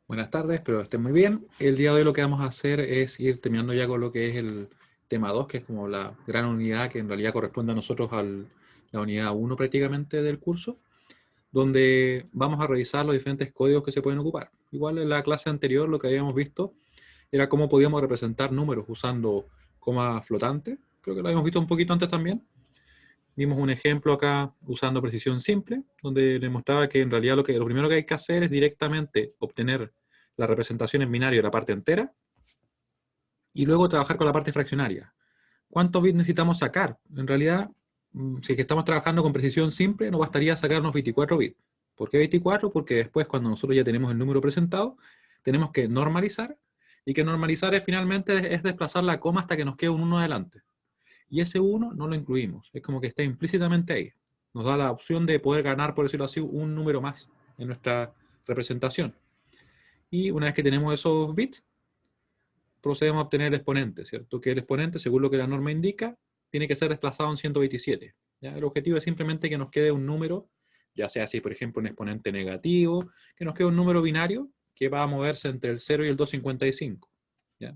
Buenas tardes, espero que estén muy bien. El día de hoy lo que vamos a hacer es ir terminando ya con lo que es el tema 2, que es como la gran unidad que en realidad corresponde a nosotros a la unidad uno prácticamente del curso, donde vamos a revisar los diferentes códigos que se pueden ocupar. Igual en la clase anterior lo que habíamos visto era cómo podíamos representar números usando coma flotante. Creo que lo habíamos visto un poquito antes también. Vimos un ejemplo acá usando precisión simple, donde le mostraba que en realidad lo primero que hay que hacer es directamente obtener la representación en binario de la parte entera y luego trabajar con la parte fraccionaria. ¿Cuántos bits necesitamos sacar? En realidad, si es que estamos trabajando con precisión simple, nos bastaría sacar unos 24 bits. ¿Por qué 24? Porque después, cuando nosotros ya tenemos el número presentado, tenemos que normalizar, y que normalizar es finalmente es desplazar la coma hasta que nos quede un 1 adelante. Y ese uno no lo incluimos, es como que está implícitamente ahí. Nos da la opción de poder ganar, por decirlo así, un número más en nuestra representación. Y una vez que tenemos esos bits, procedemos a obtener el exponente, ¿cierto? Que el exponente, según lo que la norma indica, tiene que ser desplazado en 127. ¿Ya? El objetivo es simplemente que nos quede un número, ya sea si, por ejemplo, un exponente negativo, que nos quede un número binario que va a moverse entre el 0 y el 255. ¿Ya?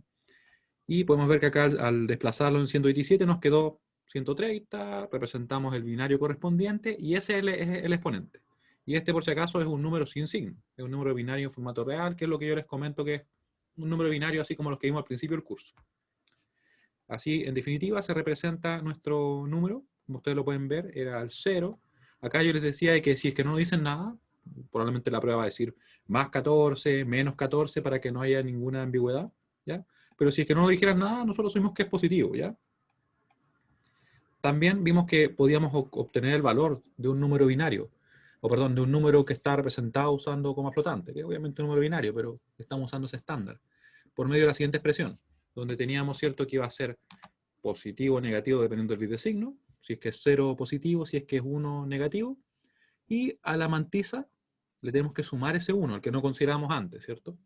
Y podemos ver que acá al desplazarlo en 127 nos quedó 130, representamos el binario correspondiente y ese es el exponente. Y este, por si acaso, es un número sin signo, es un número binario en formato real, que es lo que yo les comento que es un número binario así como los que vimos al principio del curso. Así, en definitiva, se representa nuestro número, como ustedes lo pueden ver, era el 0. Acá yo les decía de que si es que no nos dicen nada, probablemente la prueba va a decir más 14, menos 14, para que no haya ninguna ambigüedad, ¿ya? Pero si es que no nos dijeran nada, nosotros asumimos que es positivo, ¿ya? También vimos que podíamos obtener el valor de un número binario, o perdón, de un número que está representado usando coma flotante, que es obviamente un número binario, pero estamos usando ese estándar, por medio de la siguiente expresión, donde teníamos cierto que iba a ser positivo o negativo dependiendo del bit de signo, si es que es 0 positivo, si es que es 1 negativo, y a la mantisa le tenemos que sumar ese 1, el que no consideramos antes, ¿cierto?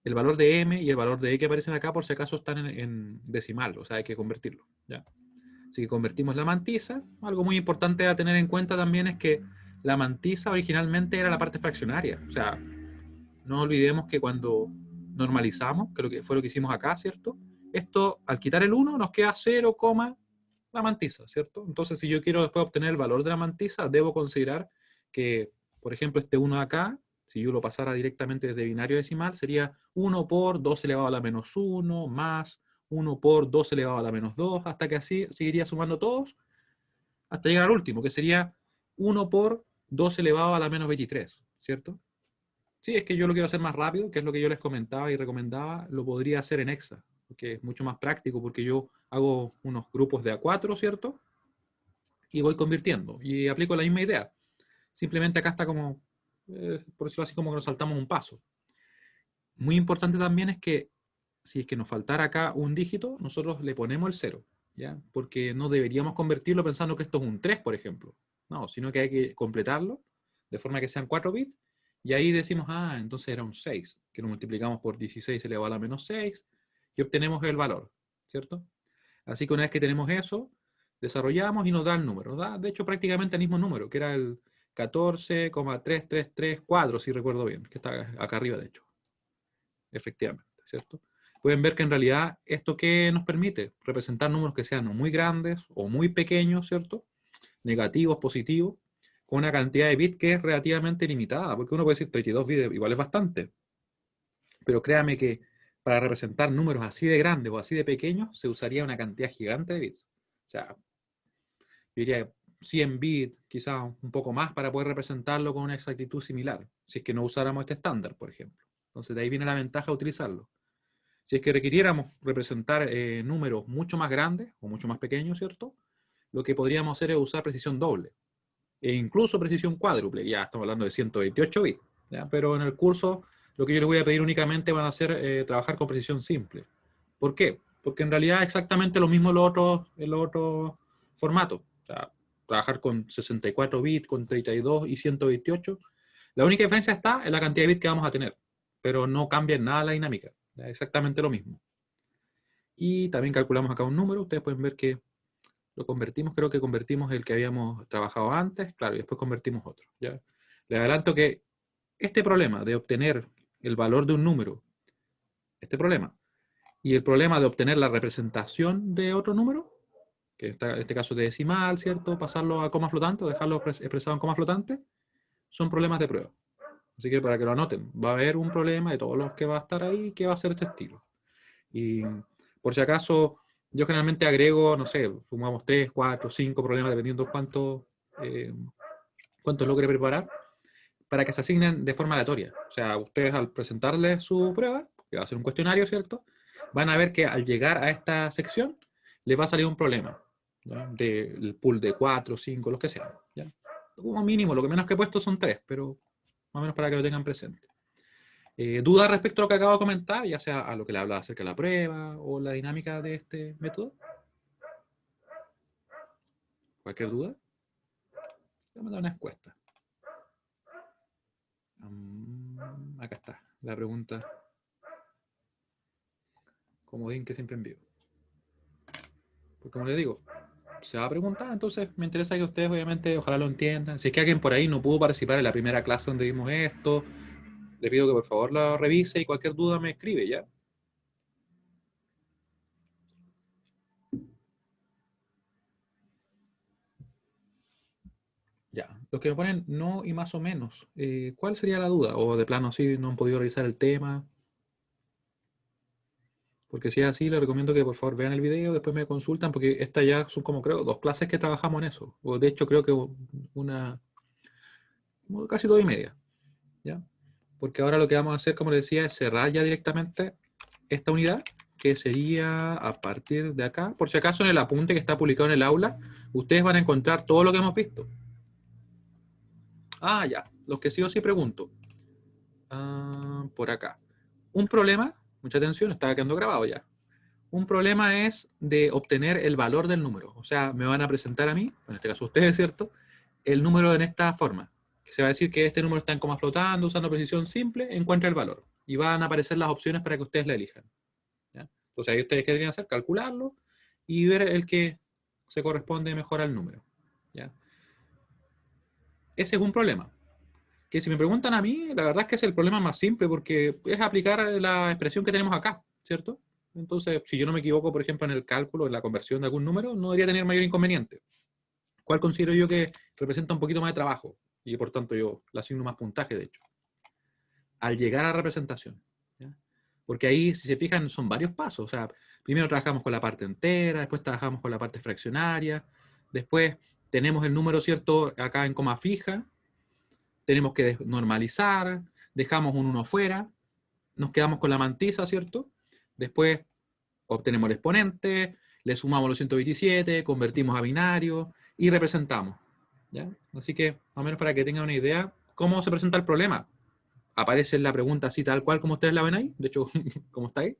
El valor de m y el valor de e que aparecen acá, por si acaso, están en decimal, o sea, hay que convertirlo, ¿ya? Así que convertimos la mantisa. Algo muy importante a tener en cuenta también es que la mantisa originalmente era la parte fraccionaria. O sea, no olvidemos que cuando normalizamos, que, fue lo que hicimos acá, ¿cierto? Esto, al quitar el 1, nos queda 0, la mantisa, ¿cierto? Entonces, si yo quiero después obtener el valor de la mantisa, debo considerar que, por ejemplo, este 1 acá, si yo lo pasara directamente desde binario decimal, sería 1 por 2 elevado a la menos 1, más 1 por 2 elevado a la menos 2, hasta que así seguiría sumando todos, hasta llegar al último, que sería 1 por 2 elevado a la menos 23, ¿cierto? Sí, es que yo lo quiero hacer más rápido, que es lo que yo les comentaba y recomendaba, lo podría hacer en Hexa, que es mucho más práctico porque yo hago unos grupos de A4, ¿cierto? Y voy convirtiendo y aplico la misma idea. Simplemente acá está como, por decirlo así, como que nos saltamos un paso. Muy importante también es que si es que nos faltara acá un dígito, nosotros le ponemos el 0, ¿ya? Porque no deberíamos convertirlo pensando que esto es un 3, por ejemplo. No, sino que hay que completarlo de forma que sean 4 bits, y ahí decimos, ah, entonces era un 6, que lo multiplicamos por 16 elevado a la menos 6, y obtenemos el valor, ¿cierto? Así que una vez que tenemos eso, desarrollamos y nos da el número. Da, de hecho, prácticamente el mismo número, que era el 14,3334, si recuerdo bien, que está acá arriba, de hecho. Efectivamente, ¿cierto? Pueden ver que en realidad esto que nos permite representar números que sean muy grandes o muy pequeños, ¿cierto? Negativos, positivos, con una cantidad de bits que es relativamente limitada, porque uno puede decir 32 bits igual es bastante, pero créame que para representar números así de grandes o así de pequeños se usaría una cantidad gigante de bits. O sea, yo diría 100 bits, quizás un poco más, para poder representarlo con una exactitud similar, si es que no usáramos este estándar, por ejemplo. Entonces de ahí viene la ventaja de utilizarlo. Si es que requiriéramos representar números mucho más grandes o mucho más pequeños, ¿cierto? Lo que podríamos hacer es usar precisión doble e incluso precisión cuádruple. Ya estamos hablando de 128 bits, ¿ya? Pero en el curso lo que yo les voy a pedir únicamente van a ser trabajar con precisión simple. ¿Por qué? Porque en realidad es exactamente lo mismo en los otros formatos. O sea, trabajar con 64 bits, con 32 y 128. La única diferencia está en la cantidad de bits que vamos a tener, pero no cambia en nada la dinámica. Es exactamente lo mismo. Y también calculamos acá un número. Ustedes pueden ver que lo convertimos, creo que convertimos el que habíamos trabajado antes, claro, y después convertimos otro, ¿ya? Les adelanto que este problema de obtener el valor de un número, este problema, y el problema de obtener la representación de otro número, que en este caso de decimal, ¿cierto? Pasarlo a coma flotante o dejarlo expresado en coma flotante, son problemas de prueba. Así que para que lo anoten, va a haber un problema de todos los que va a estar ahí que va a ser este estilo. Y por si acaso, yo generalmente agrego, no sé, sumamos 3, 4, 5 problemas, dependiendo cuánto logre preparar, para que se asignen de forma aleatoria. O sea, ustedes al presentarles su prueba, que va a ser un cuestionario, ¿cierto? Van a ver que al llegar a esta sección, les va a salir un problema, ¿ya? Del pool de 4, 5, los que sean, ¿ya? Como mínimo, lo que menos que he puesto son 3, pero más o menos para que lo tengan presente. ¿Dudas respecto a lo que acabo de comentar, ya sea a lo que le hablaba acerca de la prueba o la dinámica de este método? ¿Cualquier duda? Voy a mandar una encuesta. Acá está, la pregunta comodín que siempre envío. Porque como les digo, se va a preguntar, entonces me interesa que ustedes obviamente ojalá lo entiendan. Si es que alguien por ahí no pudo participar en la primera clase donde vimos esto, le pido que por favor lo revise y cualquier duda me escribe, ¿ya? Ya, los que me ponen no y más o menos, ¿cuál sería la duda? O de plano sí, no han podido revisar el tema. Porque si es así, les recomiendo que por favor vean el video, después me consultan, porque estas ya son como creo 2 clases que trabajamos en eso. O de hecho creo que una, casi 2 y media, ¿ya? Porque ahora lo que vamos a hacer, como les decía, es cerrar ya directamente esta unidad, que sería a partir de acá. Por si acaso en el apunte que está publicado en el aula, ustedes van a encontrar todo lo que hemos visto. Ah, ya, los que sí o sí pregunto. Por acá. Un problema, mucha atención, está quedando grabado ya. Un problema es de obtener el valor del número. O sea, me van a presentar a mí, en este caso ustedes, ¿cierto? El número en esta forma. Que se va a decir que este número está en coma flotando, usando precisión simple, encuentra el valor. Y van a aparecer las opciones para que ustedes la elijan, ¿ya? Entonces ahí ustedes qué deberían hacer, calcularlo y ver el que se corresponde mejor al número, ¿ya? Ese es un problema. Que si me preguntan a mí, la verdad es que es el problema más simple porque es aplicar la expresión que tenemos acá, ¿cierto? Entonces, si yo no me equivoco, por ejemplo, en el cálculo, en la conversión de algún número, no debería tener mayor inconveniente. ¿Cuál considero yo que representa un poquito más de trabajo? Y por tanto yo le asigno más puntaje, de hecho. Al llegar a la representación, ¿ya? Porque ahí, si se fijan, son varios pasos. O sea, primero trabajamos con la parte entera, después trabajamos con la parte fraccionaria, después tenemos el número, ¿cierto?, acá en coma fija, tenemos que normalizar, dejamos un 1 fuera, nos quedamos con la mantisa, ¿cierto? Después obtenemos el exponente, le sumamos los 127, convertimos a binario y representamos, ¿ya? Así que, más o menos para que tengan una idea, ¿cómo se presenta el problema? Aparece la pregunta así tal cual como ustedes la ven ahí, de hecho, como está ahí,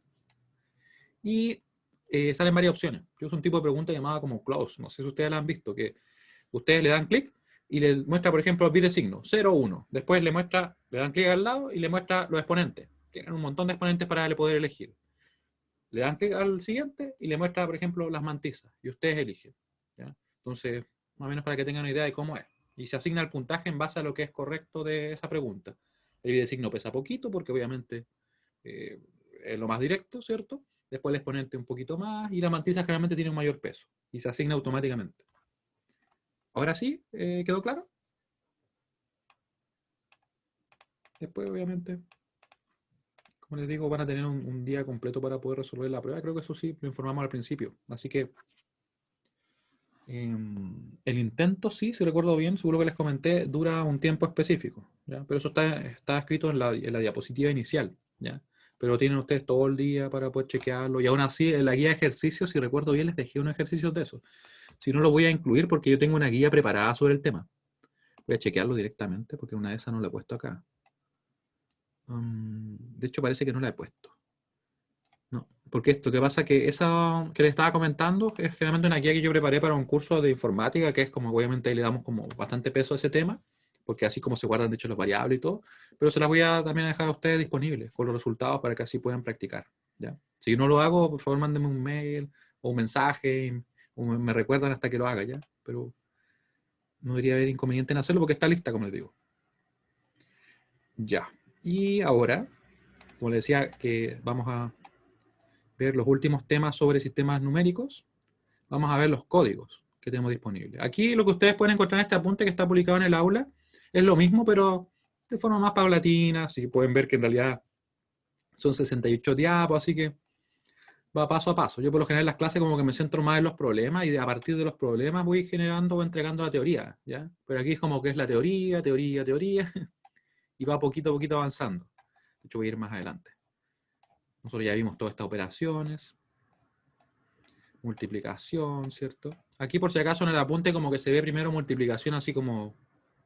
y salen varias opciones. Yo uso un tipo de pregunta llamada como close, no sé si ustedes la han visto, que ustedes le dan clic y le muestra, por ejemplo, el bit de signo, 0, 1. Después le muestra, le dan clic al lado y le muestra los exponentes. Tienen un montón de exponentes para poder elegir. Le dan clic al siguiente y le muestra, por ejemplo, las mantizas. Y ustedes eligen, ¿ya? Entonces, más o menos para que tengan una idea de cómo es. Y se asigna el puntaje en base a lo que es correcto de esa pregunta. El bit de signo pesa poquito porque obviamente eh, es lo más directo, ¿cierto? Después el exponente un poquito más y la mantiza generalmente tiene un mayor peso y se asigna automáticamente. Ahora sí, ¿quedó claro? Después, obviamente, como les digo, van a tener un día completo para poder resolver la prueba. Creo que eso sí lo informamos al principio. Así que el intento, sí, si recuerdo bien, seguro que les comenté, dura un tiempo específico, ¿ya? Pero eso está escrito en la diapositiva inicial, ¿ya? Pero tienen ustedes todo el día para poder chequearlo. Y aún así, en la guía de ejercicios, si recuerdo bien, les dejé unos ejercicios de eso. Si no, lo voy a incluir porque yo tengo una guía preparada sobre el tema. Voy a chequearlo directamente porque una de esas no la he puesto acá. De hecho, parece que no la he puesto. No, porque esto que pasa que esa que les estaba comentando es generalmente una guía que yo preparé para un curso de informática, que es como obviamente ahí le damos como bastante peso a ese tema, porque así como se guardan de hecho las variables y todo, pero se las voy a también dejar a ustedes disponibles con los resultados para que así puedan practicar, ¿ya? Si no lo hago, por favor mándenme un mail o un mensaje o me recuerdan hasta que lo haga, ¿ya? Pero no debería haber inconveniente en hacerlo porque está lista, como les digo. Ya. Y ahora como les decía, que vamos a ver los últimos temas sobre sistemas numéricos, vamos a ver los códigos que tenemos disponibles. Aquí lo que ustedes pueden encontrar en este apunte que está publicado en el aula es lo mismo, pero de forma más paulatina. Así que pueden ver que en realidad son 68 diapos, así que va paso a paso. Yo por lo general en las clases como que me centro más en los problemas y a partir de los problemas voy generando o entregando la teoría, ¿ya? Pero aquí es como que es la teoría, teoría, teoría, y va poquito a poquito avanzando. De hecho voy a ir más adelante. Nosotros ya vimos todas estas operaciones. Multiplicación, ¿cierto? Aquí por si acaso en el apunte como que se ve primero multiplicación así como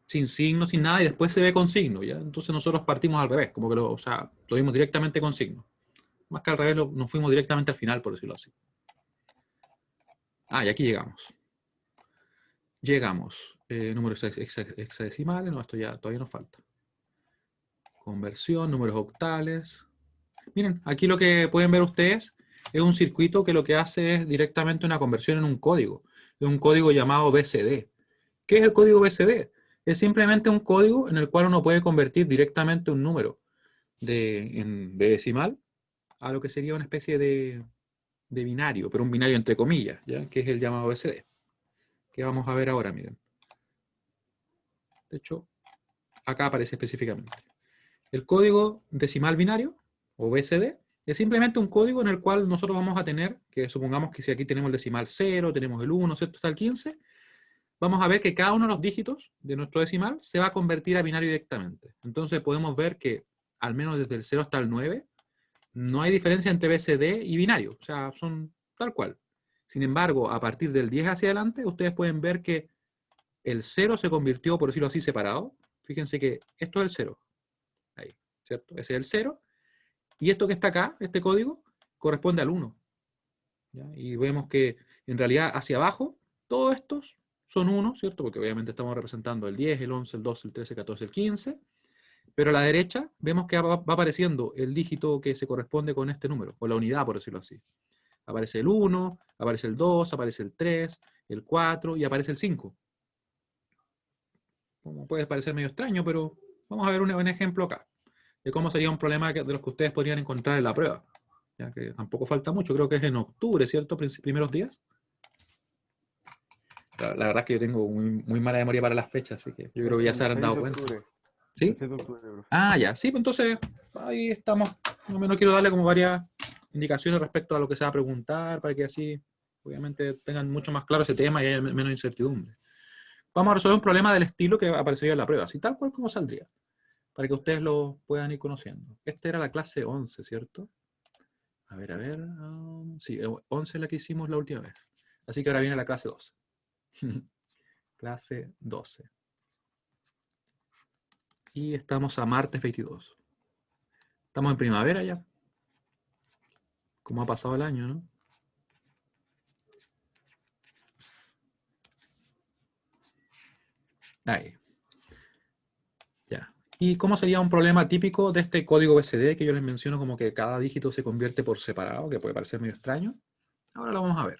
sin signo, sin nada, y después se ve con signo, ¿ya? Entonces nosotros partimos al revés, como que o sea, lo vimos directamente con signo. Más que al revés, nos fuimos directamente al final, por decirlo así. Y aquí llegamos. Llegamos. Números hexadecimales, no, esto ya todavía nos falta. Conversión, números octales. Miren, aquí lo que pueden ver ustedes es un circuito que lo que hace es directamente una conversión en un código. Es un código llamado BCD. ¿Qué es el código BCD? Es simplemente un código en el cual uno puede convertir directamente un número de decimal a lo que sería una especie de binario, pero un binario entre comillas, ¿ya? Que es el llamado BCD, que vamos a ver ahora, miren. De hecho, acá aparece específicamente. El código decimal binario, o BCD, es simplemente un código en el cual nosotros vamos a tener, que supongamos que si aquí tenemos el decimal 0, tenemos el 1, ¿cierto? Hasta el 15, vamos a ver que cada uno de los dígitos de nuestro decimal se va a convertir a binario directamente. Entonces podemos ver que, al menos desde el 0 hasta el 9, no hay diferencia entre BCD y binario. O sea, son tal cual. Sin embargo, a partir del 10 hacia adelante, ustedes pueden ver que el 0 se convirtió, por decirlo así, separado. Fíjense que esto es el 0. Ahí, ¿cierto? Ese es el 0. Y esto que está acá, este código, corresponde al 1. ¿Ya? Y vemos que en realidad hacia abajo, todos estos son 1, ¿cierto? Porque obviamente estamos representando el 10, el 11, el 12, el 13, el 14, el 15. Pero a la derecha vemos que va apareciendo el dígito que se corresponde con este número, o la unidad, por decirlo así. Aparece el 1, aparece el 2, aparece el 3, el 4 y aparece el 5. Como puede parecer medio extraño, pero vamos a ver un ejemplo acá de cómo sería un problema de los que ustedes podrían encontrar en la prueba. Ya que tampoco falta mucho, creo que es en octubre, ¿cierto? Primeros días. La verdad es que yo tengo muy mala memoria para las fechas, así que yo creo que ya se habrán dado cuenta. ¿Sí? El 6 de octubre, profe. Ya, sí, pues entonces ahí estamos. No menos quiero darle como varias indicaciones respecto a lo que se va a preguntar, para que así, obviamente, tengan mucho más claro ese tema y haya menos incertidumbre. Vamos a resolver un problema del estilo que aparecería en la prueba, así tal cual como saldría, para que ustedes lo puedan ir conociendo. Esta era la clase 11, ¿cierto? A ver, sí, 11 es la que hicimos la última vez. Así que ahora viene la clase 12. Clase 12. Y estamos a martes 22. Estamos en primavera ya. Como ha pasado el año, ¿no? Ahí. Ya. ¿Y cómo sería un problema típico de este código BCD que yo les menciono como que cada dígito se convierte por separado, que puede parecer medio extraño? Ahora lo vamos a ver.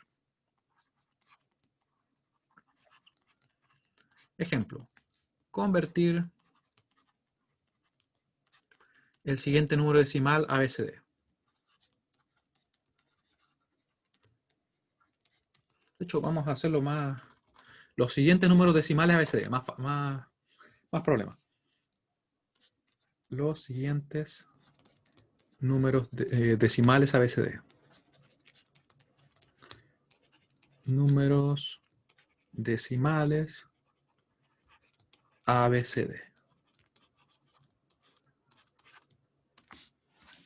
Ejemplo. Convertir el siguiente número decimal a BCD. De hecho, vamos a hacerlo más... Los siguientes números decimales a BCD. Más problemas. Los siguientes números decimales ABCD. Números decimales ABCD.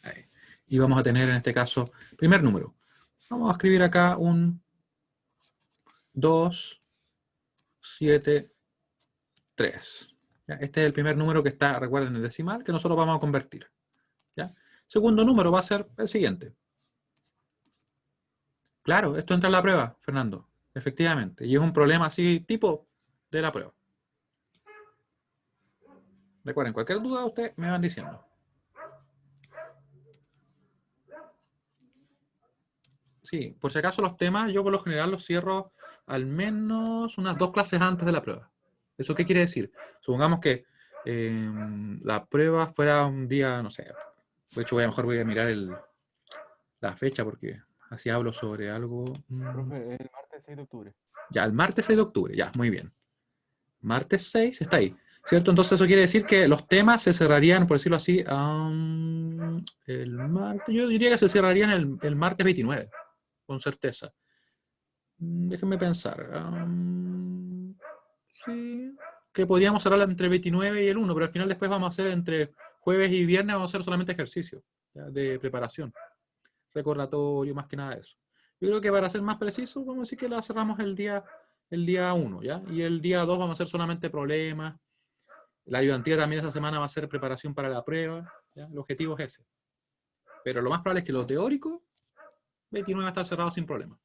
Ahí. Y vamos a tener en este caso, primer número. Vamos a escribir acá un 2, 7, 3. ¿Ya? Este es el primer número que está, recuerden, en el decimal, que nosotros vamos a convertir. ¿Ya? Segundo número va a ser el siguiente. Claro, esto entra en la prueba, Fernando. Efectivamente. Y es un problema así, tipo de la prueba. Recuerden, cualquier duda ustedes me van diciendo. Sí, por si acaso los temas yo por lo general los cierro al menos unas 2 clases antes de la prueba. ¿Eso qué quiere decir? Supongamos que la prueba fuera un día, no sé, De hecho, mejor voy a mirar la fecha porque así hablo sobre algo. Profe, el martes 6 de octubre. Ya, el martes 6 de octubre, ya, muy bien. Martes 6 está ahí, ¿cierto? Entonces eso quiere decir que los temas se cerrarían, por decirlo así, el martes, yo diría que se cerrarían el martes 29, con certeza. Déjenme pensar. Sí, que podríamos cerrar entre el 29 y el 1, pero al final después vamos a hacer entre jueves y viernes, vamos a hacer solamente ejercicio, ¿ya? De preparación, recordatorio, más que nada de eso. Yo creo que para ser más preciso, vamos a decir que la cerramos el día 1, ¿ya? Y el día 2 vamos a hacer solamente problemas. La ayudantía también esa semana va a ser preparación para la prueba, ¿ya? El objetivo es ese. Pero lo más probable es que lo teórico, 29 va a estar cerrado sin problema.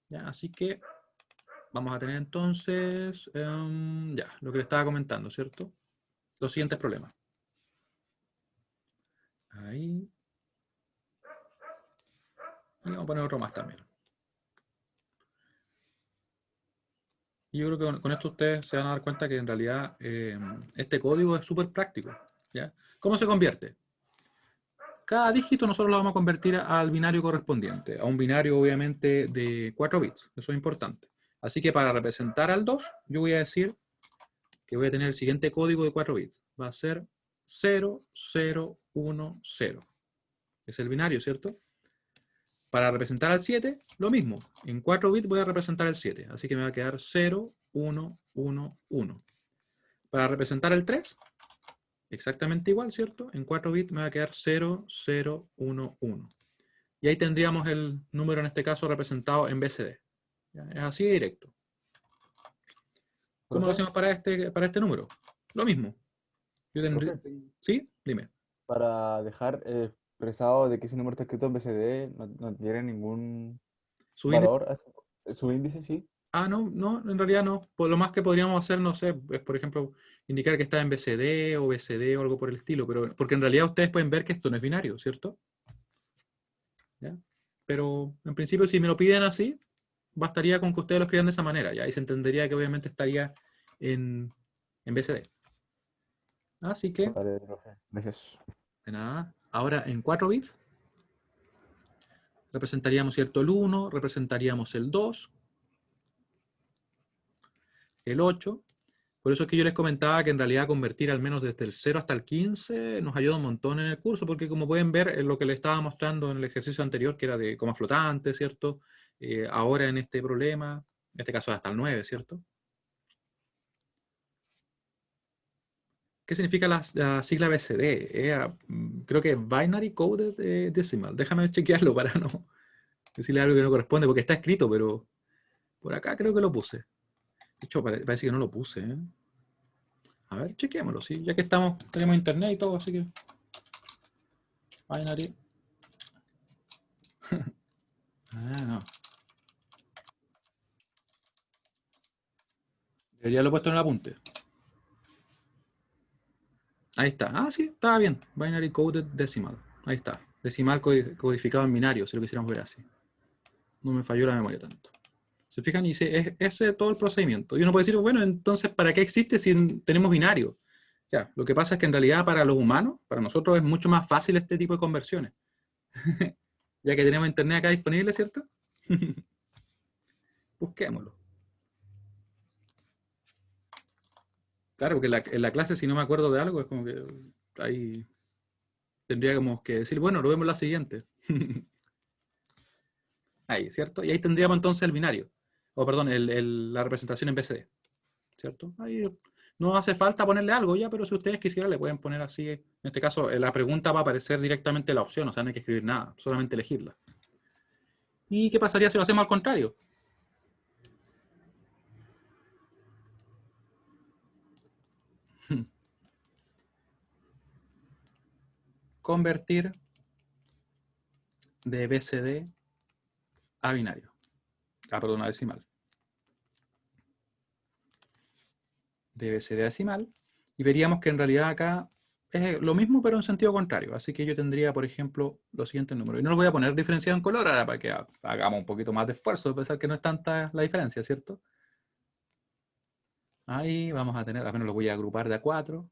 ¿Ya? Así que vamos a tener entonces, ya, lo que le estaba comentando, ¿cierto? Los siguientes problemas. Ahí. Y vamos a poner otro más también. Y yo creo que con esto ustedes se van a dar cuenta que en realidad este código es súper práctico, ¿ya? ¿Cómo se convierte? Cada dígito nosotros lo vamos a convertir al binario correspondiente, a un binario obviamente de 4 bits, eso es importante. Así que para representar al 2, yo voy a decir que voy a tener el siguiente código de 4 bits. Va a ser 0, 0, 1, 0. Es el binario, ¿cierto? Para representar al 7, lo mismo. En 4 bits voy a representar el 7. Así que me va a quedar 0, 1, 1, 1. Para representar el 3, exactamente igual, ¿cierto? En 4 bits me va a quedar 0, 0, 1, 1. Y ahí tendríamos el número, en este caso, representado en BCD. ¿Ya? Es así de directo. ¿Cómo lo Profe, hacemos para este número? Lo mismo. Yo tendría... profe, ¿Sí? Dime. para dejar expresado de que ese número está escrito en BCD, no tiene ningún ¿Subíndice? valor, su índice, sí. Ah, no, no, en realidad no. Por lo más que podríamos hacer, no sé, es por ejemplo, indicar que está en BCD o BCD o algo por el estilo, pero porque en realidad ustedes pueden ver que esto no es binario, ¿cierto? ¿Ya? Pero en principio, si me lo piden así, bastaría con que ustedes lo escriban de esa manera, ya ahí se entendería que obviamente estaría en BCD. Así que, Vale, profe. Gracias. de nada. Ahora en 4 bits representaríamos, ¿cierto? El 1, representaríamos el 2, el 8. Por eso es que yo les comentaba que en realidad convertir al menos desde el 0 hasta el 15 nos ayuda un montón en el curso, porque como pueden ver, en lo que les estaba mostrando en el ejercicio anterior, que era de coma flotante, ¿cierto? Ahora en este problema, en este caso hasta el 9, ¿cierto? ¿Qué significa la sigla BCD? Creo que Binary Coded Decimal. Déjame chequearlo para no decirle algo que no corresponde, porque está escrito, pero por acá creo que lo puse. De hecho, parece que no lo puse, ¿eh? A ver, chequeémoslo, ¿sí? Ya que tenemos internet y todo, así que Binary. Ah, no. Debería lo he puesto en el apunte. Ahí está. Ah, sí, estaba bien. Binary Coded Decimal. Ahí está. Decimal codificado en binario, si lo quisiéramos ver así. No me falló la memoria tanto. ¿Se fijan? Y dice, ese es todo el procedimiento. Y uno puede decir, bueno, entonces, ¿para qué existe si tenemos binario? Ya, lo que pasa es que en realidad para los humanos, para nosotros es mucho más fácil este tipo de conversiones. Ya que tenemos internet acá disponible, ¿cierto? Busquémoslo. Claro, porque en la clase, si no me acuerdo de algo, es como que ahí tendríamos que decir, bueno, lo vemos en la siguiente. Ahí, ¿cierto? Y ahí tendríamos entonces el binario. O perdón, la representación en BCD. ¿Cierto? Ahí no hace falta ponerle algo ya, pero si ustedes quisieran le pueden poner así. En este caso, la pregunta va a aparecer directamente la opción, o sea, no hay que escribir nada, solamente elegirla. ¿Y qué pasaría si lo hacemos al contrario? Convertir de BCD a binario. Ah, perdón, a decimal. De BCD a decimal. Y veríamos que en realidad acá es lo mismo, pero en sentido contrario. Así que yo tendría, por ejemplo, los siguientes números. Y no los voy a poner diferenciado en color ahora para que hagamos un poquito más de esfuerzo, a pesar que no es tanta la diferencia, ¿cierto? Ahí vamos a tener, al menos los voy a agrupar de a 4.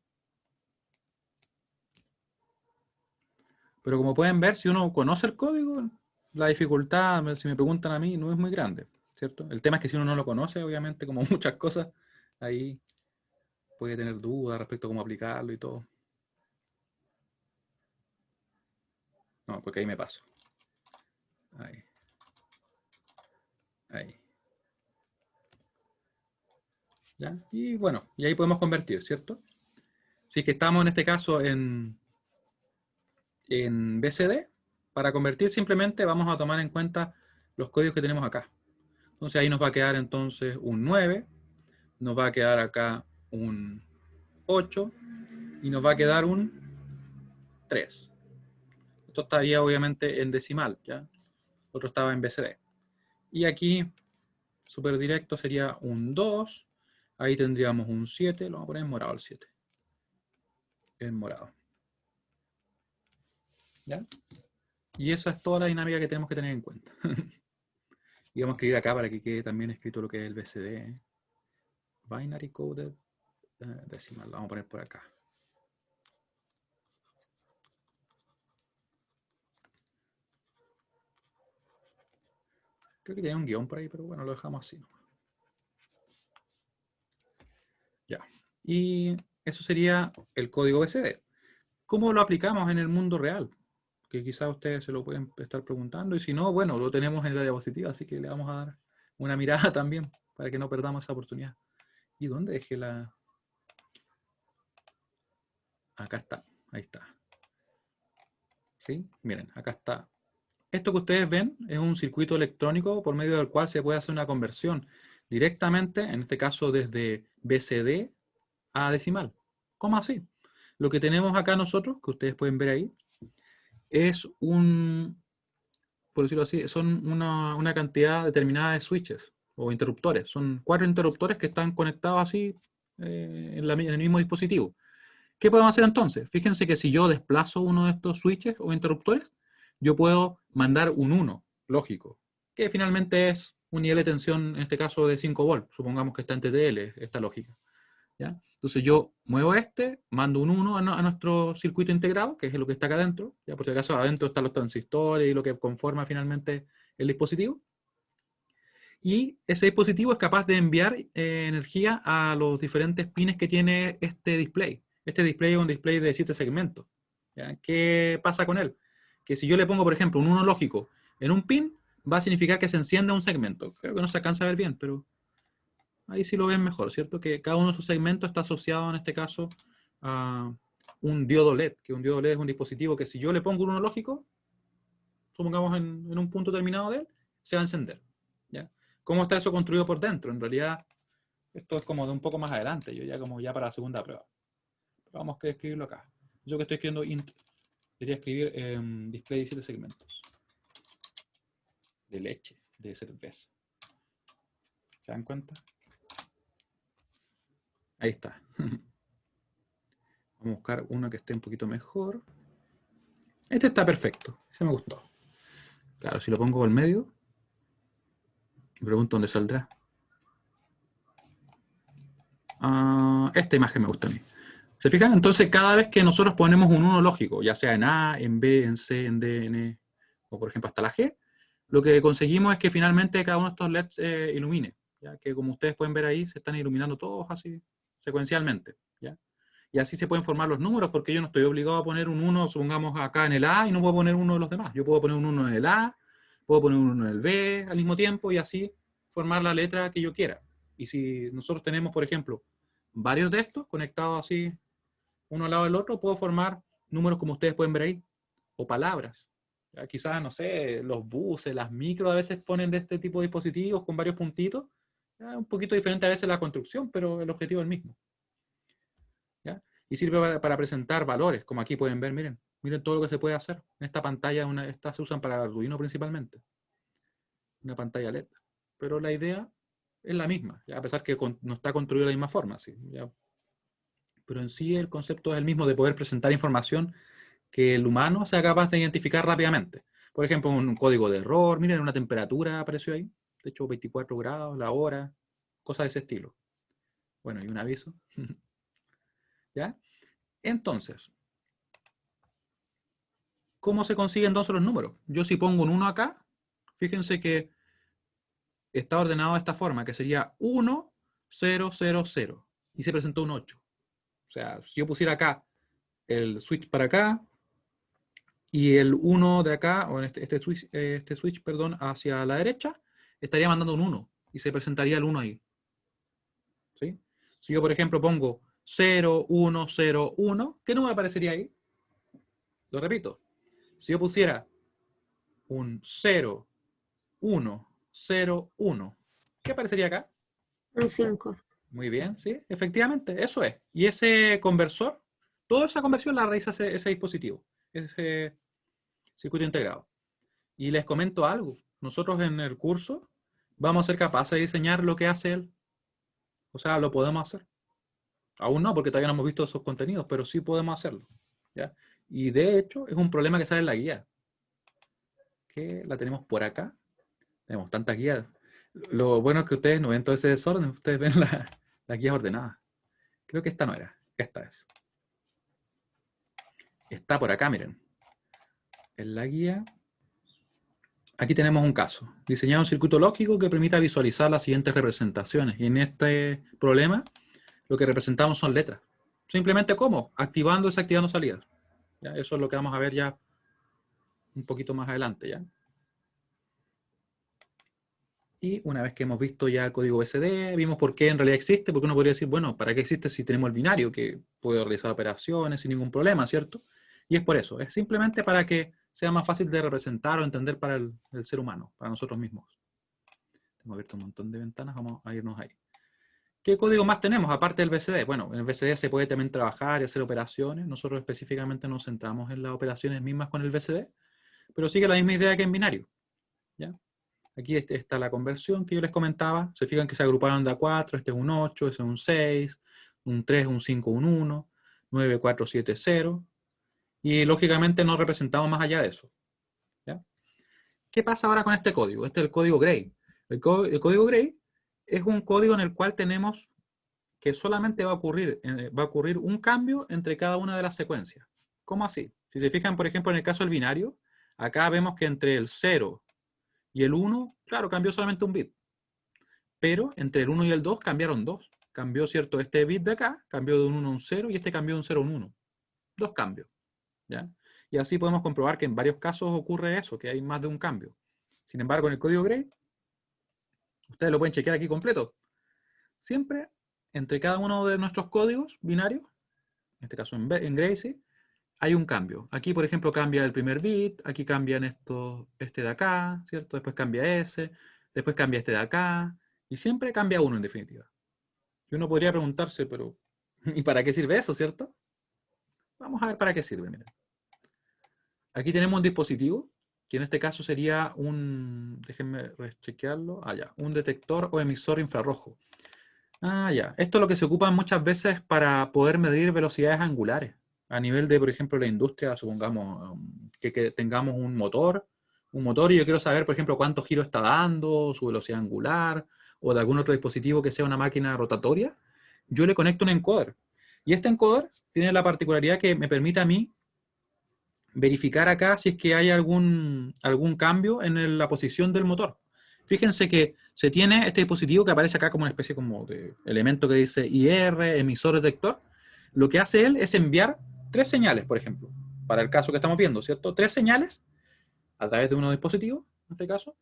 Pero como pueden ver, si uno conoce el código, la dificultad, si me preguntan a mí, no es muy grande, ¿cierto? El tema es que si uno no lo conoce, obviamente, como muchas cosas, ahí puede tener dudas respecto a cómo aplicarlo y todo. No, porque ahí me paso. Ahí. Ahí. ¿Ya? Y bueno, y ahí podemos convertir, ¿cierto? Si es que estamos en este caso en BCD, para convertir simplemente vamos a tomar en cuenta los códigos que tenemos acá. Entonces ahí nos va a quedar entonces un 9, nos va a quedar acá un 8 y nos va a quedar un 3. Esto estaría obviamente en decimal, ¿ya? Otro estaba en BCD. Y aquí, súper directo, sería un 2. Ahí tendríamos un 7. Lo vamos a poner en morado el 7. En morado. ¿Ya? Y esa es toda la dinámica que tenemos que tener en cuenta. Y vamos a escribir acá para que quede también escrito lo que es el BCD. Binary Coded Decimal. Lo vamos a poner por acá. Creo que tiene un guión por ahí, pero bueno, lo dejamos así. Ya. Y eso sería el código BCD. ¿Cómo lo aplicamos en el mundo real? Que quizás ustedes se lo pueden estar preguntando. Y si no, bueno, lo tenemos en la diapositiva, así que le vamos a dar una mirada también para que no perdamos esa oportunidad. ¿Y dónde dejé la...? Acá está. Ahí está. ¿Sí? Miren, acá está. Esto que ustedes ven es un circuito electrónico por medio del cual se puede hacer una conversión directamente, en este caso desde BCD a decimal. ¿Cómo así? Lo que tenemos acá nosotros, que ustedes pueden ver ahí, es un, por decirlo así, son una cantidad determinada de switches o interruptores. Son 4 interruptores que están conectados así en el mismo dispositivo. ¿Qué podemos hacer entonces? Fíjense que si yo desplazo uno de estos switches o interruptores, yo puedo mandar un 1, lógico, que finalmente es un nivel de tensión, en este caso de 5 volts. Supongamos que está en TTL, esta lógica. ¿Ya? Entonces yo muevo mando un 1 a nuestro circuito integrado, que es lo que está acá adentro. ¿Ya? Por si acaso adentro están los transistores y lo que conforma finalmente el dispositivo. Y ese dispositivo es capaz de enviar energía a los diferentes pines que tiene este display. Este display es un display de 7 segmentos. ¿Ya? ¿Qué pasa con él? Que si yo le pongo, por ejemplo, un 1 lógico en un pin, va a significar que se encienda un segmento. Creo que no se alcanza a ver bien, pero ahí sí lo ven mejor, ¿cierto? Que cada uno de sus segmentos está asociado, en este caso, a un diodo LED, que un diodo LED es un dispositivo que si yo le pongo un 1 lógico, supongamos en un punto terminado de él, se va a encender. ¿Ya? ¿Cómo está eso construido por dentro? En realidad, esto es como de un poco más adelante, yo ya como ya para la segunda prueba. Pero vamos a escribirlo acá. Yo que estoy escribiendo int, quería escribir display 17 segmentos. De leche, de cerveza. ¿Se dan cuenta? Ahí está. Vamos a buscar uno que esté un poquito mejor. Este está perfecto. Ese me gustó. Claro, si lo pongo por el medio, me pregunto dónde saldrá. Esta imagen me gusta a mí. ¿Se fijan? Entonces, cada vez que nosotros ponemos un 1 lógico, ya sea en A, en B, en C, en D, en E, o por ejemplo hasta la G, lo que conseguimos es que finalmente cada uno de estos LEDs ilumine. ¿Ya? Que como ustedes pueden ver ahí, se están iluminando todos así secuencialmente. ¿Ya? Y así se pueden formar los números, porque yo no estoy obligado a poner un 1, supongamos acá en el A, y no puedo poner uno de los demás. Yo puedo poner un 1 en el A, puedo poner un 1 en el B al mismo tiempo, y así formar la letra que yo quiera. Y si nosotros tenemos, por ejemplo, varios de estos conectados así uno al lado del otro, puedo formar números como ustedes pueden ver ahí, o palabras. Ya, quizás, no sé, los buses, las micros a veces ponen de este tipo de dispositivos con varios puntitos. Ya, un poquito diferente a veces la construcción, pero el objetivo es el mismo. ¿Ya? Y sirve para presentar valores, como aquí pueden ver, miren. Miren todo lo que se puede hacer. En esta pantalla, estas se usan para Arduino principalmente. Una pantalla LED. Pero la idea es la misma, ¿ya? A pesar que no está construido de la misma forma. ¿Sí? ¿Ya? Pero en sí el concepto es el mismo de poder presentar información que el humano sea capaz de identificar rápidamente. Por ejemplo, un código de error, miren, una temperatura apareció ahí, de hecho 24 grados, la hora, cosas de ese estilo. Bueno, y un aviso. ¿Ya? Entonces, ¿cómo se consiguen entonces los números? Yo si pongo un 1 acá, fíjense que está ordenado de esta forma, que sería 1, 0, 0, 0. Y se presentó un 8. O sea, si yo pusiera acá el switch para acá y el 1 de acá, o en este switch, perdón, hacia la derecha, estaría mandando un 1 y se presentaría el 1 ahí. ¿Sí? Si yo, por ejemplo, pongo 0, 1, 0, 1, ¿qué número aparecería ahí? Lo repito. Si yo pusiera un 0, 1, 0, 1, ¿qué aparecería acá? Un 5. Muy bien, sí, efectivamente, eso es. Y ese conversor, toda esa conversión la realiza ese dispositivo, ese circuito integrado. Y les comento algo, nosotros en el curso vamos a ser capaces de diseñar lo que hace él. O sea, lo podemos hacer. Aún no, porque todavía no hemos visto esos contenidos, pero sí podemos hacerlo. ¿Ya? Y de hecho, es un problema que sale en la guía. Que la tenemos por acá. Tenemos tantas guías. Lo bueno es que ustedes no ven todo ese desorden, ustedes ven las guías ordenadas. Creo que esta no era, esta es. Está por acá, miren. En la guía. Aquí tenemos un caso. Diseñar un circuito lógico que permita visualizar las siguientes representaciones. Y en este problema, lo que representamos son letras. Simplemente ¿cómo? Activando y desactivando salidas. ¿Ya? Eso es lo que vamos a ver ya un poquito más adelante. ¿Ya? Y una vez que hemos visto ya el código BCD, vimos por qué en realidad existe, porque uno podría decir, bueno, ¿para qué existe si tenemos el binario que puede realizar operaciones sin ningún problema, ¿cierto? Y es por eso, es simplemente para que sea más fácil de representar o entender para el ser humano, para nosotros mismos. Hemos abierto un montón de ventanas, vamos a irnos ahí. ¿Qué código más tenemos aparte del BCD? Bueno, en el BCD se puede también trabajar y hacer operaciones. Nosotros específicamente nos centramos en las operaciones mismas con el BCD, pero sigue la misma idea que en binario. ¿Ya? Aquí está la conversión que yo les comentaba. Se fijan que se agruparon de a 4. Este es un 8, este es un 6, un 3, un 5, un 1, 9, 4, 7, 0. Y lógicamente no representamos más allá de eso. ¿Ya? ¿Qué pasa ahora con este código? Este es el código Gray. El código Gray es un código en el cual tenemos que solamente va a ocurrir un cambio entre cada una de las secuencias. ¿Cómo así? Si se fijan, por ejemplo, en el caso del binario, acá vemos que entre el 0 y el 1, claro, cambió solamente un bit. Pero entre el 1 y el 2 cambiaron dos. Cambió, ¿cierto? Este bit de acá, cambió de un 1 a un 0 y este cambió de un 0 a un 1. Dos cambios. ¿Ya? Y así podemos comprobar que en varios casos ocurre eso, que hay más de un cambio. Sin embargo, en el código Gray, ustedes lo pueden chequear aquí completo. Siempre, entre cada uno de nuestros códigos binarios, en este caso en Gray, sí, hay un cambio. Aquí, por ejemplo, cambia el primer bit, aquí cambian este de acá, ¿cierto? Después cambia ese, después cambia este de acá, y siempre cambia uno en definitiva. Y uno podría preguntarse, pero ¿y para qué sirve eso, cierto? Vamos a ver para qué sirve, miren. Aquí tenemos un dispositivo, que en este caso sería déjenme rechequearlo, ya, un detector o emisor infrarrojo. Ya, esto es lo que se ocupa muchas veces para poder medir velocidades angulares. A nivel de, por ejemplo, la industria, supongamos que tengamos un motor y yo quiero saber, por ejemplo, cuántos giros está dando, su velocidad angular, o de algún otro dispositivo que sea una máquina rotatoria, yo le conecto un encoder. Y este encoder tiene la particularidad que me permite a mí verificar acá si es que hay algún cambio en la posición del motor. Fíjense que se tiene este dispositivo que aparece acá como una especie como de elemento que dice IR, emisor detector. Lo que hace él es enviar 3 señales, por ejemplo, para el caso que estamos viendo, ¿cierto? 3 señales a través de uno dispositivo, en este caso,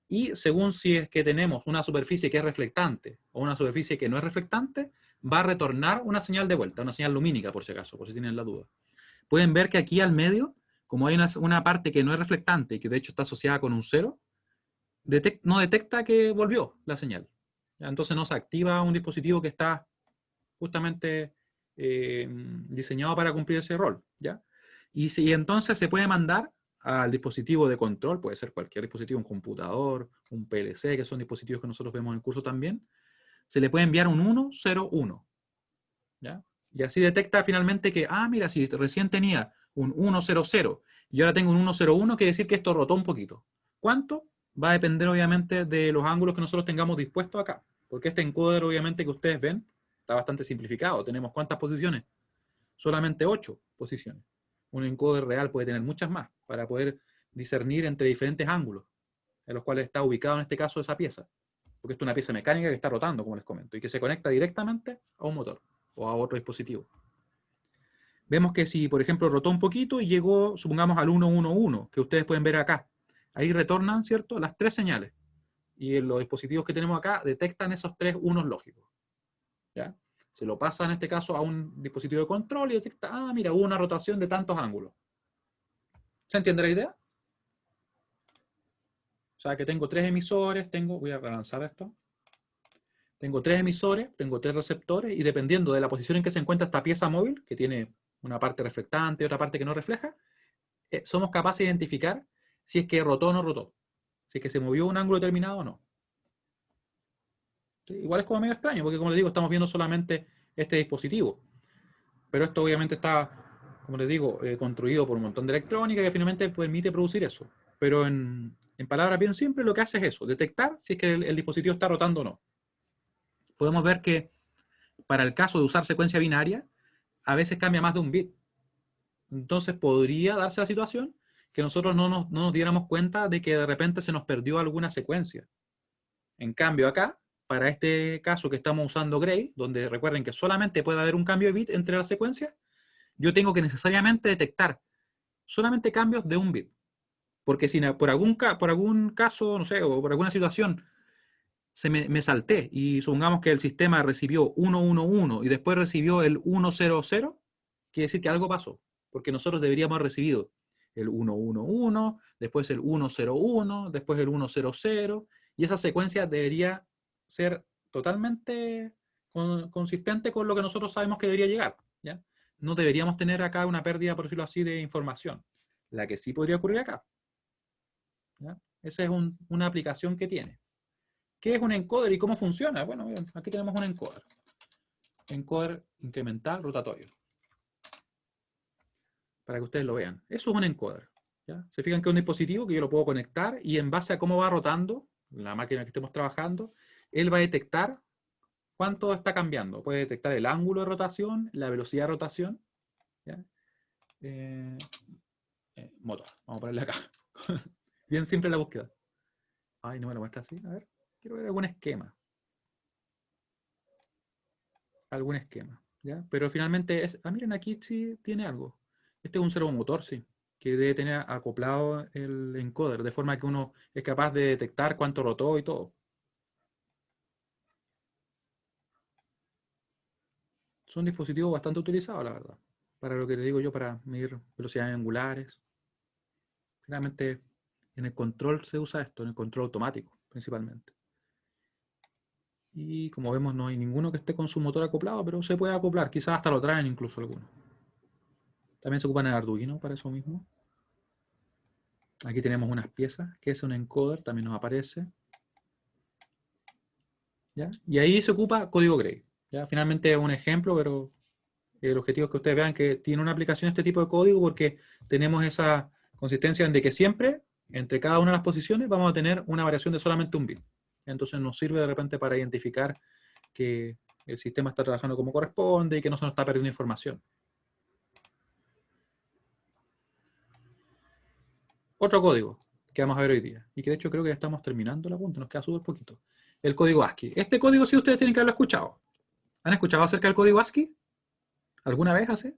y según si es que tenemos una superficie que es reflectante o una superficie que no es reflectante, va a retornar una señal de vuelta, una señal lumínica, por si acaso, por si tienen la duda. Pueden ver que aquí al medio, como hay una parte que no es reflectante y que de hecho está asociada con un 0, no detecta que volvió la señal. ¿Ya? Entonces no se activa un dispositivo que está justamente diseñado para cumplir ese rol. ¿Ya? Y entonces se puede mandar al dispositivo de control, puede ser cualquier dispositivo, un computador, un PLC, que son dispositivos que nosotros vemos en el curso también, se le puede enviar un 101. ¿Ya? Y así detecta finalmente que, mira, si recién tenía un 100 y ahora tengo un 101, quiere decir que esto rotó un poquito. ¿Cuánto? Va a depender obviamente de los ángulos que nosotros tengamos dispuestos acá. Porque este encoder obviamente que ustedes ven está bastante simplificado. Tenemos ¿cuántas posiciones? Solamente 8 posiciones. Un encoder real puede tener muchas más para poder discernir entre diferentes ángulos en los cuales está ubicado en este caso esa pieza. Porque esto es una pieza mecánica que está rotando, como les comento, y que se conecta directamente a un motor o a otro dispositivo. Vemos que si, por ejemplo, rotó un poquito y llegó, supongamos, al 111, que ustedes pueden ver acá, ahí retornan, ¿cierto?, las tres señales. Y en los dispositivos que tenemos acá detectan esos tres unos lógicos. ¿Ya? Se lo pasa en este caso a un dispositivo de control y detecta, ah, mira, hubo una rotación de tantos ángulos. ¿Se entiende la idea? O sea, que tengo tres emisores, voy a relanzar esto. Tengo tres emisores, tengo tres receptores, y dependiendo de la posición en que se encuentra esta pieza móvil, que tiene una parte reflectante y otra parte que no refleja, somos capaces de identificar si es que rotó o no rotó. Si es que se movió un ángulo determinado o no. ¿Sí? Igual es como medio extraño, porque como les digo, estamos viendo solamente este dispositivo. Pero esto obviamente está, como les digo, construido por un montón de electrónica que finalmente permite producir eso. Pero en palabras bien simples, lo que hace es eso, detectar si es que el dispositivo está rotando o no. Podemos ver que para el caso de usar secuencia binaria, a veces cambia más de un bit. Entonces podría darse la situación que nosotros no nos diéramos cuenta de que de repente se nos perdió alguna secuencia. En cambio acá, para este caso que estamos usando Gray, donde recuerden que solamente puede haber un cambio de bit entre las secuencias, yo tengo que necesariamente detectar solamente cambios de un bit. Porque si por algún caso, no sé, o por alguna situación, me salté y supongamos que el sistema recibió 111 y después recibió el 100, quiere decir que algo pasó. Porque nosotros deberíamos haber recibido el 111, después el 101, después el 100, y esa secuencia debería ser totalmente consistente con lo que nosotros sabemos que debería llegar. ¿Ya? No deberíamos tener acá una pérdida, por decirlo así, de información. La que sí podría ocurrir acá. ¿Ya? Esa es una aplicación que tiene. ¿Qué es un encoder y cómo funciona? Bueno, miren, aquí tenemos un encoder. Encoder incremental rotatorio. Para que ustedes lo vean. Eso es un encoder. ¿Ya? Se fijan que es un dispositivo que yo lo puedo conectar y en base a cómo va rotando la máquina que estemos trabajando, él va a detectar cuánto está cambiando. Puede detectar el ángulo de rotación, la velocidad de rotación. ¿Ya? Motor. Vamos a ponerle acá. Bien simple la búsqueda. Ay, no me lo muestra así. A ver, quiero ver algún esquema. Algún esquema. ¿Ya? Pero finalmente es. Ah, miren, aquí sí tiene algo. Este es un servomotor, sí, que debe tener acoplado el encoder, de forma que uno es capaz de detectar cuánto rotó y todo. Son dispositivos bastante utilizados, la verdad. Para lo que le digo yo, para medir velocidades angulares. Generalmente en el control se usa esto, en el control automático, principalmente. Y como vemos, no hay ninguno que esté con su motor acoplado, pero se puede acoplar. Quizás hasta lo traen incluso algunos. También se ocupan en Arduino para eso mismo. Aquí tenemos unas piezas, que es un encoder, también nos aparece. ¿Ya? Y ahí se ocupa código Gray. ¿Ya? Finalmente es un ejemplo, pero el objetivo es que ustedes vean que tiene una aplicación este tipo de código porque tenemos esa consistencia en de que siempre, entre cada una de las posiciones, vamos a tener una variación de solamente un bit. Entonces nos sirve de repente para identificar que el sistema está trabajando como corresponde y que no se nos está perdiendo información. Otro código que vamos a ver hoy día, y que de hecho creo que ya estamos terminando la punta, nos queda súper poquito. El código ASCII. Este código sí ustedes tienen que haberlo escuchado. ¿Han escuchado acerca del código ASCII? ¿Alguna vez así?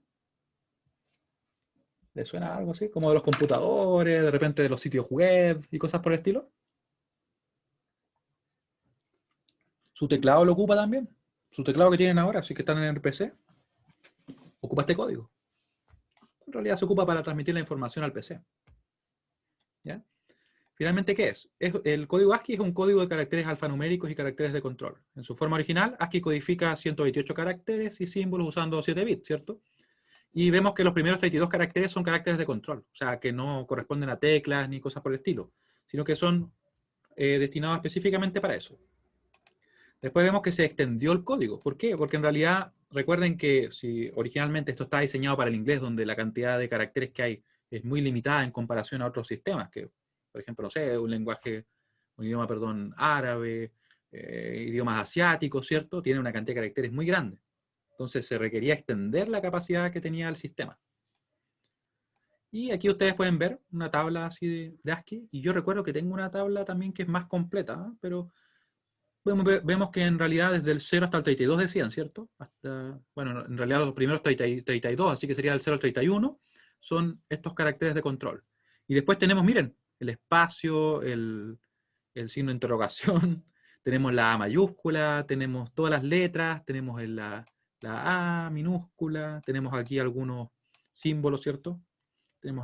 ¿Les suena algo así? Como de los computadores, de repente de los sitios web y cosas por el estilo. Su teclado lo ocupa también. Su teclado que tienen ahora, si que están en el PC, ocupa este código. En realidad se ocupa para transmitir la información al PC. ¿Ya? Finalmente, ¿qué es? El código ASCII es un código de caracteres alfanuméricos y caracteres de control. En su forma original, ASCII codifica 128 caracteres y símbolos usando 7 bits, ¿cierto? Y vemos que los primeros 32 caracteres son caracteres de control, o sea, que no corresponden a teclas ni cosas por el estilo, sino que son destinados específicamente para eso. Después vemos que se extendió el código. ¿Por qué? Porque en realidad, recuerden que si originalmente esto está diseñado para el inglés, donde la cantidad de caracteres que hay es muy limitada en comparación a otros sistemas, que, por ejemplo, no sé, un idioma, perdón, árabe, idiomas asiáticos, ¿cierto? Tiene una cantidad de caracteres muy grande. Entonces se requería extender la capacidad que tenía el sistema. Y aquí ustedes pueden ver una tabla así de ASCII. Y yo recuerdo que tengo una tabla también que es más completa, ¿eh? Pero vemos que en realidad desde el 0 hasta el 32 decían, ¿cierto? Hasta, bueno, en realidad los primeros 32, así que sería del 0 al 31, son estos caracteres de control. Y después tenemos, miren, el espacio, el signo de interrogación, tenemos la A mayúscula, tenemos todas las letras, tenemos la A minúscula, tenemos aquí algunos símbolos, ¿cierto? Tenemos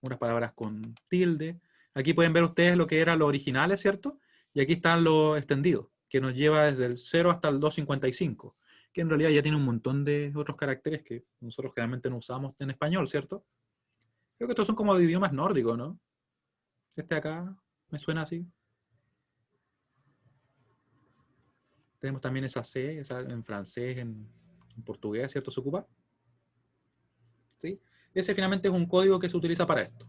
unas palabras con tilde. Aquí pueden ver ustedes lo que eran los originales, ¿cierto? Y aquí están los extendidos, que nos lleva desde el 0 hasta el 255, que en realidad ya tiene un montón de otros caracteres que nosotros generalmente no usamos en español, ¿cierto? Creo que estos son como de idiomas nórdicos, ¿no? Este acá me suena así. Tenemos también esa C, esa en francés, en portugués, ¿cierto? Se ocupa. ¿Sí? Ese finalmente es un código que se utiliza para esto.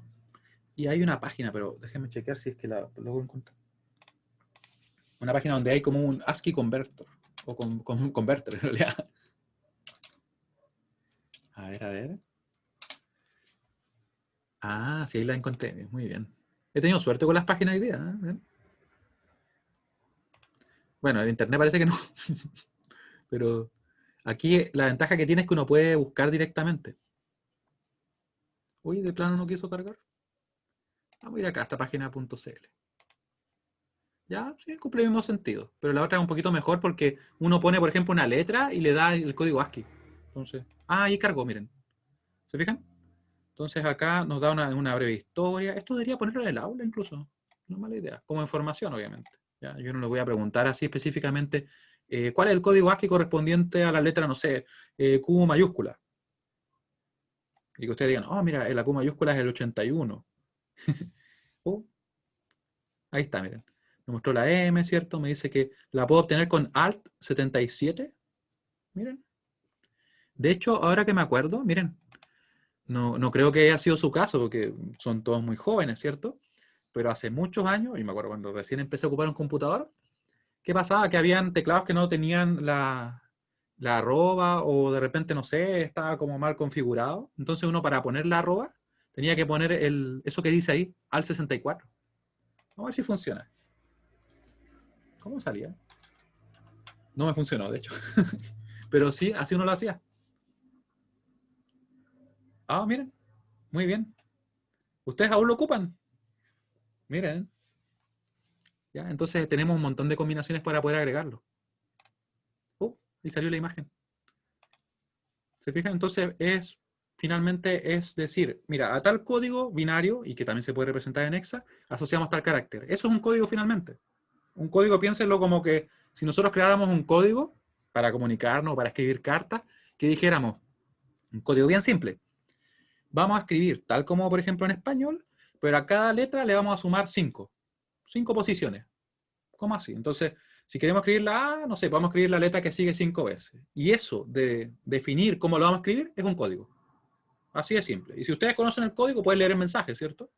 Y hay una página, pero déjenme chequear si es que la puedo encontrar. Una página donde hay como un ASCII converter, o con un converter en realidad. A ver, a ver. Ah, sí, ahí la encontré. Muy bien. He tenido suerte con las páginas hoy día, ¿eh? Bueno, el internet parece que no. Pero aquí la ventaja que tiene es que uno puede buscar directamente. Uy, de plano no quiso cargar. Vamos a ir acá, a esta página.cl. Ya, sí, cumple el mismo sentido. Pero la otra es un poquito mejor porque uno pone, por ejemplo, una letra y le da el código ASCII. Entonces, ahí cargó, miren. ¿Se fijan? Entonces acá nos da una breve historia. Esto debería ponerlo en el aula incluso. No es mala idea. Como información, obviamente. ¿Ya? Yo no le voy a preguntar así específicamente cuál es el código ASCII correspondiente a la letra, no sé, Q mayúscula. Y que ustedes digan, oh, mira, la Q mayúscula es el 81. Oh, ahí está, miren. Me mostró la M, ¿cierto? Me dice que la puedo obtener con Alt 77. Miren. De hecho, ahora que me acuerdo, miren, no creo que haya sido su caso, porque son todos muy jóvenes, ¿cierto? Pero hace muchos años, y me acuerdo cuando recién empecé a ocupar un computador, ¿qué pasaba? Que habían teclados que no tenían la arroba o de repente, no sé, estaba como mal configurado. Entonces uno para poner la arroba tenía que poner eso que dice ahí, al 64. Vamos a ver si funciona. ¿Cómo salía? No me funcionó, de hecho. Pero sí, así uno lo hacía. Ah, miren, muy bien. ¿Ustedes aún lo ocupan? Miren, ya, entonces tenemos un montón de combinaciones para poder agregarlo. Y salió la imagen. ¿Se fijan? Entonces finalmente es decir, mira, a tal código binario, y que también se puede representar en hexa, asociamos tal carácter. Eso es un código finalmente. Un código, piénsenlo como que si nosotros creáramos un código para comunicarnos, para escribir cartas, que dijéramos, un código bien simple. Vamos a escribir tal como, por ejemplo, en español, pero a cada letra le vamos a sumar 5 posiciones. ¿Cómo así? Entonces, si queremos escribir la A, no sé, podemos escribir la letra que sigue 5 veces. Y eso de definir cómo lo vamos a escribir es un código. Así de simple. Y si ustedes conocen el código, pueden leer el mensaje, ¿cierto?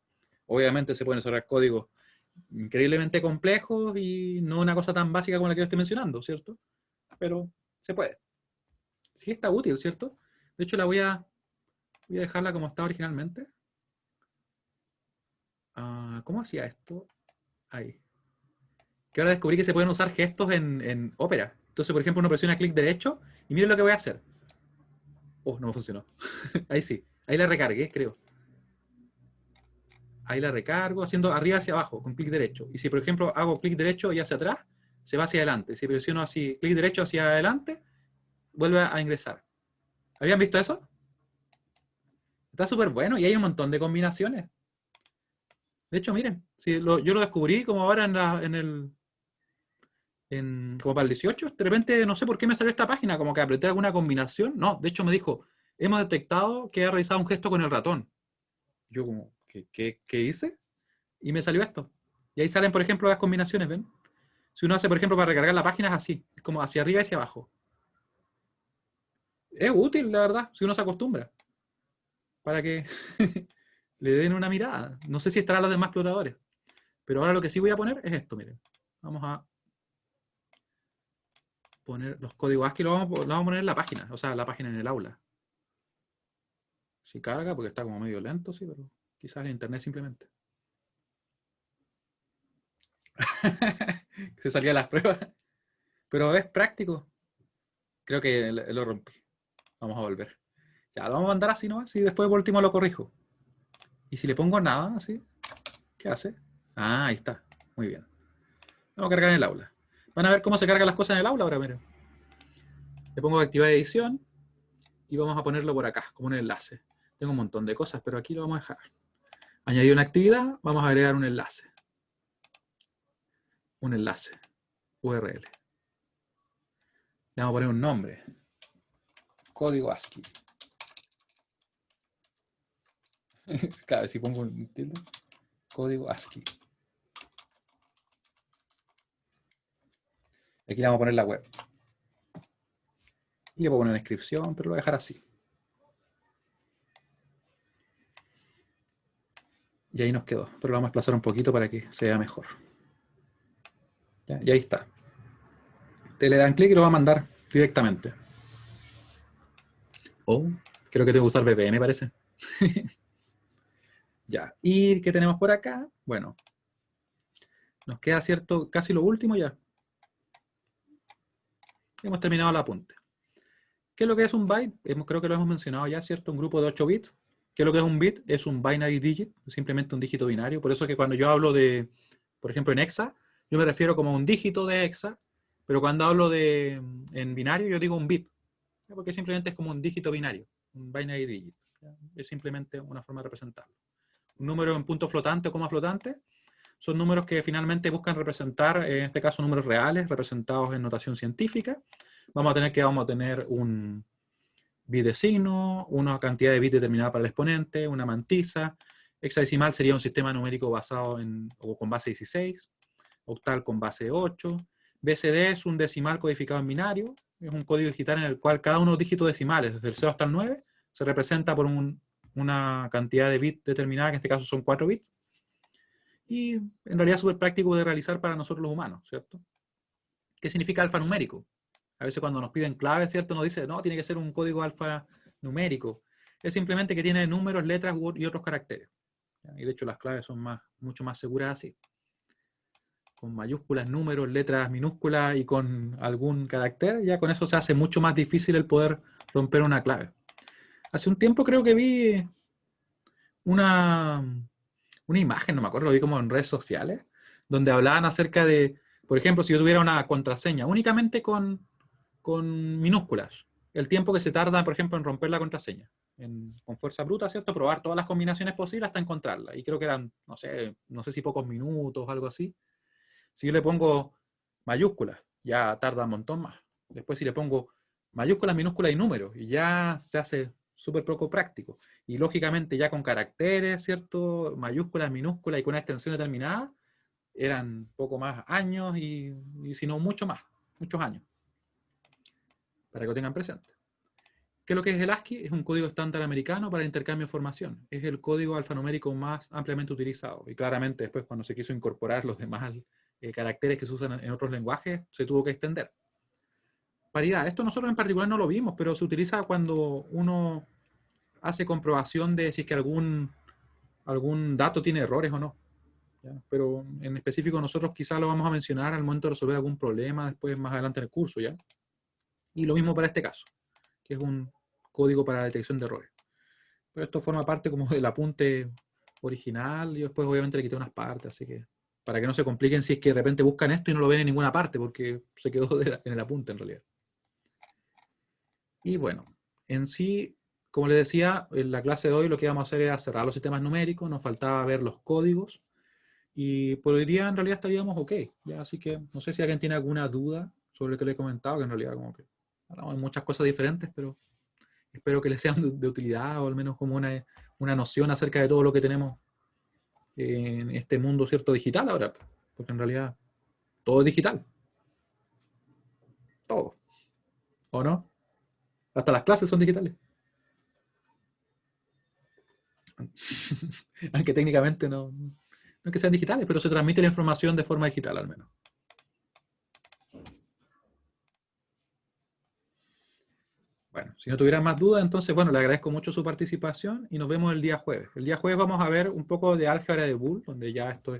Obviamente se pueden desarrollar códigos increíblemente complejos y no una cosa tan básica como la que yo estoy mencionando, ¿cierto? Pero se puede. Sí está útil, ¿cierto? De hecho, voy a dejarla como está originalmente. ¿Cómo hacía esto? Ahí. Que ahora descubrí que se pueden usar gestos en Opera. Entonces, por ejemplo, uno presiona clic derecho y miren lo que voy a hacer. Oh, no me funcionó. Ahí sí. Ahí la recargué, creo. Ahí la recargo haciendo arriba hacia abajo con clic derecho. Y si, por ejemplo, hago clic derecho y hacia atrás, se va hacia adelante. Si presiono así, clic derecho hacia adelante, vuelve a ingresar. ¿Habían visto eso? Está súper bueno y hay un montón de combinaciones. De hecho, miren, si yo lo descubrí como ahora como para el 18, de repente no sé por qué me salió esta página, como que apreté alguna combinación. No, de hecho me dijo, hemos detectado que ha realizado un gesto con el ratón. Yo como, ¿qué hice? Y me salió esto. Y ahí salen, por ejemplo, las combinaciones, ¿ven? Si uno hace, por ejemplo, para recargar la página es así, es como hacia arriba y hacia abajo. Es útil, la verdad, si uno se acostumbra, para que le den una mirada. No sé si estarán los demás exploradores, pero ahora lo que sí voy a poner es esto, miren. Vamos a poner los códigos ASCII, lo vamos a poner en la página, o sea, la página en el aula. Si carga, porque está como medio lento, sí, pero quizás el internet simplemente. Se salía las pruebas. Pero es práctico. Creo que lo rompí. Vamos a volver. Ya, lo vamos a mandar así nomás y después por último lo corrijo. Y si le pongo nada, así, ¿qué hace? Ah, ahí está. Muy bien. Vamos a cargar en el aula. Van a ver cómo se cargan las cosas en el aula ahora, miren. Le pongo activar edición y vamos a ponerlo por acá, como un enlace. Tengo un montón de cosas, pero aquí lo vamos a dejar. Añadir una actividad, vamos a agregar un enlace. Un enlace. URL. Le vamos a poner un nombre. Código ASCII. Claro, si pongo un tilde. Código ASCII. Aquí le vamos a poner la web. Y le puedo poner una inscripción, pero lo voy a dejar así. Y ahí nos quedó. Pero lo vamos a desplazar un poquito para que se vea mejor. ¿Ya? Y ahí está. Te le dan clic y lo va a mandar directamente. Oh, creo que tengo que usar VPN, parece. Ya. ¿Y qué tenemos por acá? Bueno, nos queda cierto, casi lo último ya. Hemos terminado el apunte. ¿Qué es lo que es un byte? Creo que lo hemos mencionado ya, ¿cierto? Un grupo de 8 bits. ¿Qué es lo que es un bit? Es un binary digit, simplemente un dígito binario. Por eso es que cuando yo hablo de, por ejemplo, en hexa, yo me refiero como a un dígito de hexa, pero cuando hablo de en binario, yo digo un bit, porque simplemente es como un dígito binario, un binary digit. Es simplemente una forma de representarlo. Un número en punto flotante o coma flotante son números que finalmente buscan representar, en este caso, números reales, representados en notación científica. Vamos a tener un bit de signo, una cantidad de bits determinada para el exponente, una mantisa. Hexadecimal sería un sistema numérico basado o con base 16, octal con base 8. BCD es un decimal codificado en binario, es un código digital en el cual cada uno de los dígitos decimales, desde el 0 hasta el 9, se representa por una cantidad de bits determinada, que en este caso son 4 bits. Y en realidad es súper práctico de realizar para nosotros los humanos, ¿cierto? ¿Qué significa alfanumérico? A veces cuando nos piden claves, ¿cierto? Nos dice, no, tiene que ser un código alfanumérico. Es simplemente que tiene números, letras y otros caracteres. Y de hecho las claves son mucho más seguras así. Con mayúsculas, números, letras minúsculas y con algún carácter, ya con eso se hace mucho más difícil el poder romper una clave. Hace un tiempo creo que vi una imagen, no me acuerdo, lo vi como en redes sociales, donde hablaban acerca de, por ejemplo, si yo tuviera una contraseña únicamente con minúsculas, el tiempo que se tarda, por ejemplo, en romper la contraseña, con fuerza bruta, ¿cierto? Probar todas las combinaciones posibles hasta encontrarla. Y creo que eran, no sé si pocos minutos o algo así. Si yo le pongo mayúsculas, ya tarda un montón más. Después si le pongo mayúsculas, minúsculas y números, y ya se hace súper poco práctico. Y lógicamente ya con caracteres, ¿cierto? Mayúsculas, minúsculas y con una extensión determinada, eran poco más años y si no mucho más, muchos años. Para que lo tengan presente. ¿Qué es lo que es el ASCII? Es un código estándar americano para el intercambio de información. Es el código alfanumérico más ampliamente utilizado. Y claramente después cuando se quiso incorporar los demás caracteres que se usan en otros lenguajes, se tuvo que extender. Paridad. Esto nosotros en particular no lo vimos, pero se utiliza cuando uno hace comprobación de si es que algún dato tiene errores o no. ¿Ya? Pero en específico nosotros quizás lo vamos a mencionar al momento de resolver algún problema después más adelante en el curso, ¿ya? Y lo mismo para este caso, que es un código para la detección de errores. Pero esto forma parte como del apunte original y después obviamente le quité unas partes, así que para que no se compliquen si es que de repente buscan esto y no lo ven en ninguna parte porque se quedó en el apunte en realidad. Y bueno, en sí, como les decía, en la clase de hoy lo que íbamos a hacer era cerrar los sistemas numéricos, nos faltaba ver los códigos y por hoy día en realidad estaríamos ok. ¿Ya? Así que no sé si alguien tiene alguna duda sobre lo que le he comentado, que en realidad como que hablamos de muchas cosas diferentes, pero espero que les sean de utilidad o al menos como una noción acerca de todo lo que tenemos en este mundo, ¿cierto? Digital ahora, porque en realidad todo es digital. Todo. ¿O no? Hasta las clases son digitales. Aunque técnicamente no es que sean digitales, pero se transmite la información de forma digital al menos. Bueno, Si no tuvieran más dudas, entonces, bueno, le agradezco mucho su participación y nos vemos el día jueves. El día jueves vamos a ver un poco de álgebra de Boole, donde ya esto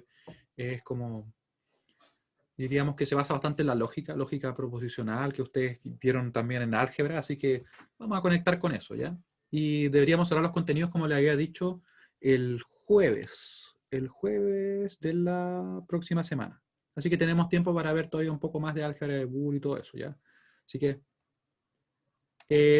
es como, diríamos que se basa bastante en la lógica, lógica proposicional, que ustedes vieron también en álgebra, así que vamos a conectar con eso, ¿ya? Y deberíamos hablar los contenidos, como le había dicho, el jueves de la próxima semana. Así que tenemos tiempo para ver todavía un poco más de álgebra de Boole y todo eso, ¿ya? Así que,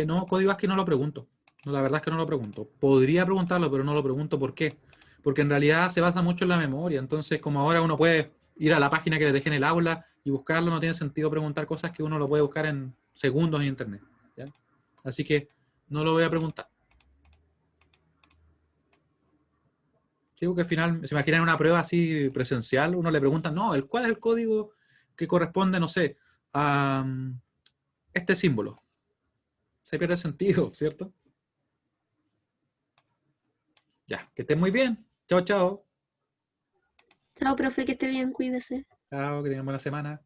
no, código ASCII no lo pregunto. No, la verdad es que no lo pregunto. Podría preguntarlo, pero no lo pregunto. ¿Por qué? Porque en realidad se basa mucho en la memoria. Entonces, como ahora uno puede ir a la página que les dejé en el aula y buscarlo, no tiene sentido preguntar cosas que uno lo puede buscar en segundos en internet, ¿ya? Así que no lo voy a preguntar. Sí, porque al final, se imaginan una prueba así presencial, uno le pregunta, no, ¿cuál es el código que corresponde, no sé, a este símbolo? Se pierde el sentido, ¿cierto? Ya, que estén muy bien. Chao, chao. Chao, profe, que esté bien, cuídese. Chao, que tengan buena semana.